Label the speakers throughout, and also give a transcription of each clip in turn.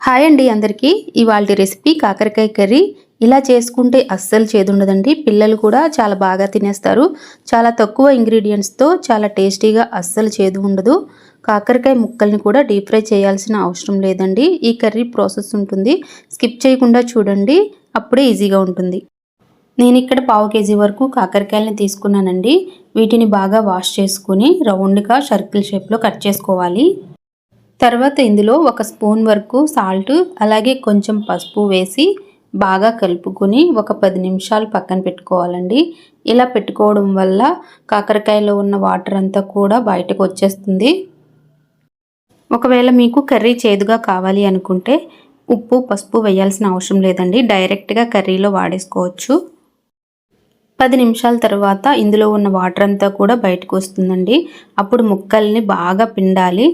Speaker 1: Hi అండి అందరికీ. ఇవాల్టి రెసిపీ కాకరకాయ కర్రీ. ఇలా చేసుకుంటే అస్సలు చేదుండదండి. పిల్లలు కూడా చాలా బాగా తినేస్తారు. చాలా తక్కువ ఇంగ్రీడియంట్స్తో చాలా టేస్టీగా అస్సలు చేదు ఉండదు. కాకరకాయ ముక్కల్ని కూడా డీప్ ఫ్రై చేయాల్సిన అవసరం లేదండి. ఈ కర్రీ ప్రాసెస్ ఉంటుంది, స్కిప్ చేయకుండా చూడండి, అప్పుడే ఈజీగా ఉంటుంది. నేను ఇక్కడ పావు కేజీ వరకు కాకరకాయలని తీసుకున్నానండి. వీటిని బాగా వాష్ చేసుకుని రౌండ్గా సర్కిల్ షేప్లో కట్ చేసుకోవాలి. తర్వాత ఇందులో ఒక స్పూన్ వరకు సాల్ట్ అలాగే కొంచెం పసుపు వేసి బాగా కలుపుకొని ఒక 10 నిమిషాలు పక్కన పెట్టుకోవాలండి. ఇలా పెట్టుకోవడం వల్ల కాకరకాయలో ఉన్న వాటర్ అంతా కూడా బయటకు వచ్చేస్తుంది. ఒకవేళ మీకు కర్రీ చేదుగా కావాలి అనుకుంటే ఉప్పు పసుపు వేయాల్సిన అవసరం లేదండి, డైరెక్ట్గా కర్రీలో వాడేసుకోవచ్చు. 10 నిమిషాల తర్వాత ఇందులో ఉన్న వాటర్ అంతా కూడా బయటకు వస్తుందండి. అప్పుడు ముక్కల్ని బాగా పిండాలి.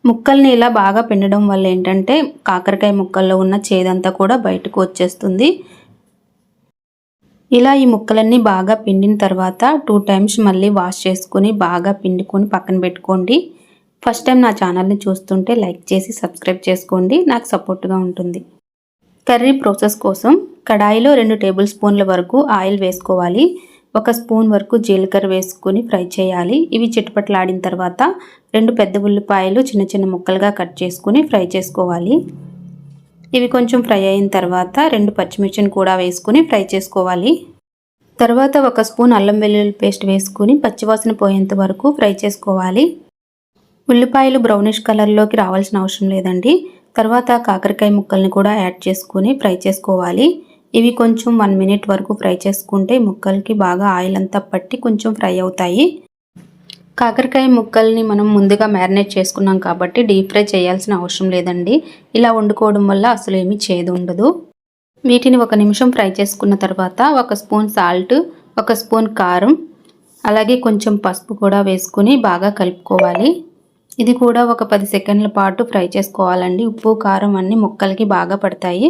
Speaker 1: ముక్కల్ని ఇలా బాగా పిండడం వల్ల ఏంటంటే కాకరకాయ ముక్కల్లో ఉన్న చేదంతా కూడా బయటకు వచ్చేస్తుంది. ఇలా ఈ ముక్కలన్నీ బాగా పిండిన తర్వాత 2 టైమ్స్ మళ్ళీ వాష్ చేసుకొని బాగా పిండుకొని పక్కన పెట్టుకోండి. ఫస్ట్ టైం నా ఛానల్ని చూస్తుంటే లైక్ చేసి సబ్స్క్రైబ్ చేసుకోండి, నాకు సపోర్ట్గా ఉంటుంది. కర్రీ ప్రాసెస్ కోసం కడాయిలో 2 టేబుల్ స్పూన్ల వరకు ఆయిల్ వేసుకోవాలి. 1 స్పూన్ వరకు జీలకర్ర వేసుకొని ఫ్రై చేయాలి. ఇవి చిటపటలాడిన తర్వాత 2 పెద్ద ఉల్లిపాయలు చిన్న చిన్న ముక్కలుగా కట్ చేసుకుని ఫ్రై చేసుకోవాలి. ఇవి కొంచెం ఫ్రై అయిన తర్వాత 2 పచ్చిమిర్చిని కూడా వేసుకుని ఫ్రై చేసుకోవాలి. తర్వాత 1 స్పూన్ అల్లం వెల్లుల్లి పేస్ట్ వేసుకుని పచ్చివాసన పోయేంత వరకు ఫ్రై చేసుకోవాలి. ఉల్లిపాయలు బ్రౌనిష్ కలర్లోకి రావాల్సిన అవసరం లేదండి. తర్వాత కాకరకాయ ముక్కల్ని కూడా యాడ్ చేసుకుని ఫ్రై చేసుకోవాలి. ఇవి కొంచెం 1 మినిట్ వరకు ఫ్రై చేసుకుంటే ముక్కలకి బాగా ఆయిల్ అంతా పట్టి కొంచెం ఫ్రై అవుతాయి. కాకరకాయ ముక్కల్ని మనం ముందుగా మ్యారినేట్ చేసుకున్నాం కాబట్టి డీప్ ఫ్రై చేయాల్సిన అవసరం లేదండి. ఇలా వండుకోవడం వల్ల అసలు ఏమీ చేదు ఉండదు. వీటిని 1 నిమిషం ఫ్రై చేసుకున్న తర్వాత 1 స్పూన్ సాల్ట్, 1 స్పూన్ కారం అలాగే కొంచెం పసుపు కూడా వేసుకుని బాగా కలుపుకోవాలి. ఇది కూడా ఒక 10 సెకండ్ల పాటు ఫ్రై చేసుకోవాలండి. ఉప్పు కారం అన్నీ ముక్కలకి బాగా పడతాయి.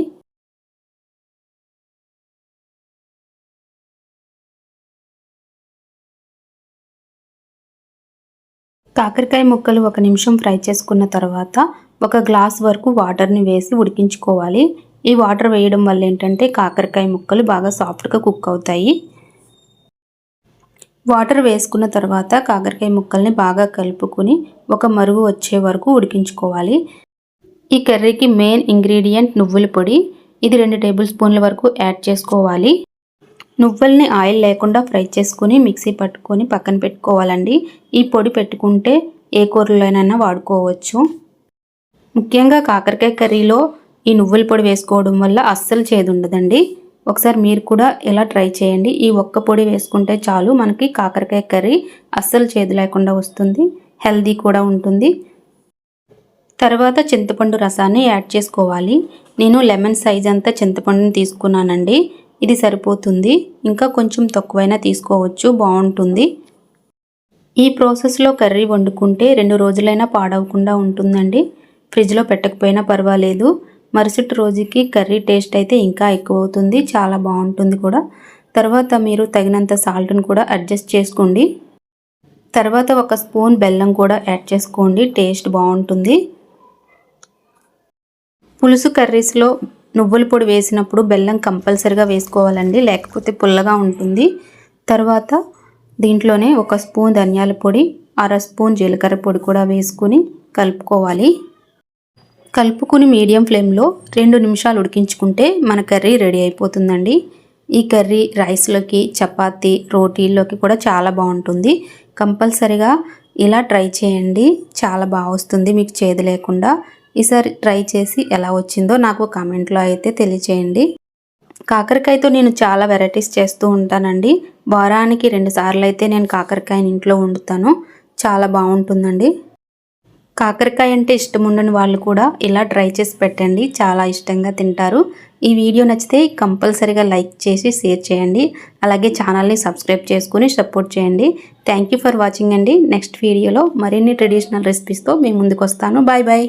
Speaker 1: కాకరకాయ ముక్కలు 1 నిమిషం ఫ్రై చేసుకున్న తర్వాత 1 గ్లాస్ వరకు వాటర్ని వేసి ఉడికించుకోవాలి. ఈ వాటర్ వేయడం వల్ల ఏంటంటే కాకరకాయ ముక్కలు బాగా సాఫ్ట్గా కుక్ అవుతాయి. వాటర్ వేసుకున్న తర్వాత కాకరకాయ ముక్కల్ని బాగా కలుపుకొని ఒక మరుగు వచ్చే వరకు ఉడికించుకోవాలి. ఈ కర్రీకి మెయిన్ ఇంగ్రీడియంట్ నువ్వుల పొడి. ఇది 2 టేబుల్ స్పూన్ల వరకు యాడ్ చేసుకోవాలి. నువ్వుల్ని ఆయిల్ లేకుండా ఫ్రై చేసుకుని మిక్సీ పట్టుకొని పక్కన పెట్టుకోవాలండి. ఈ పొడి పెట్టుకుంటే ఏ కూరలోనైనా వాడుకోవచ్చు. ముఖ్యంగా కాకరకాయ కర్రీలో ఈ నువ్వుల పొడి వేసుకోవడం వల్ల అస్సలు చేదు ఉండదండి. ఒకసారి మీరు కూడా ఇలా ట్రై చేయండి. ఈ ఒక్క పొడి వేసుకుంటే చాలు, మనకి కాకరకాయ కర్రీ అస్సలు చేదు లేకుండా వస్తుంది, హెల్దీ కూడా ఉంటుంది. తర్వాత చింతపండు రసాన్ని యాడ్ చేసుకోవాలి. నేను లెమన్ సైజ్ అంతా చింతపండుని తీసుకున్నానండి. ఇది సరిపోతుంది, ఇంకా కొంచెం తక్కువైనా తీసుకోవచ్చు, బాగుంటుంది. ఈ ప్రాసెస్లో కర్రీ వండుకుంటే 2 రోజులైనా పాడవకుండా ఉంటుందండి. ఫ్రిడ్జ్లో పెట్టకపోయినా పర్వాలేదు. మరుసటి రోజుకి కర్రీ టేస్ట్ అయితే ఇంకా ఎక్కువ అవుతుంది, చాలా బాగుంటుంది కూడా. తర్వాత మీరు తగినంత సాల్ట్ని కూడా అడ్జస్ట్ చేసుకోండి. తర్వాత 1 స్పూన్ బెల్లం కూడా యాడ్ చేసుకోండి, టేస్ట్ బాగుంటుంది. పులుసు కర్రీస్లో నువ్వుల పొడి వేసినప్పుడు బెల్లం కంపల్సరిగా వేసుకోవాలండి, లేకపోతే పుల్లగా ఉంటుంది. తర్వాత దీంట్లోనే 1 స్పూన్ ధనియాల పొడి, 1/2 స్పూన్ జీలకర్ర పొడి కూడా వేసుకుని కలుపుకోవాలి. కలుపుకుని మీడియం ఫ్లేమ్లో 2 నిమిషాలు ఉడికించుకుంటే మన కర్రీ రెడీ అయిపోతుందండి. ఈ కర్రీ రైస్లోకి, చపాతీ, రోటీల్లోకి కూడా చాలా బాగుంటుంది. కంపల్సరిగా ఇలా ట్రై చేయండి, చాలా బాగా వస్తుంది మీకు చేదు లేకుండా. ఈసారి ట్రై చేసి ఎలా వచ్చిందో నాకు కామెంట్లో అయితే తెలియచేయండి. కాకరకాయతో నేను చాలా వెరైటీస్ చేస్తూ ఉంటానండి. వారానికి 2 సార్లు అయితే నేను కాకరకాయని ఇంట్లో వండుతాను, చాలా బాగుంటుందండి. కాకరకాయ అంటే ఇష్టం ఉండని వాళ్ళు కూడా ఇలా ట్రై చేసి పెట్టండి, చాలా ఇష్టంగా తింటారు. ఈ వీడియో నచ్చితే కంపల్సరీగా లైక్ చేసి షేర్ చేయండి. అలాగే ఛానల్ని సబ్స్క్రైబ్ చేసుకుని సపోర్ట్ చేయండి. థ్యాంక్ యూ ఫర్ వాచింగ్ అండి. నెక్స్ట్ వీడియోలో మరిన్ని ట్రెడిషనల్ రెసిపీస్తో మీ ముందుకు వస్తాను. Bye bye.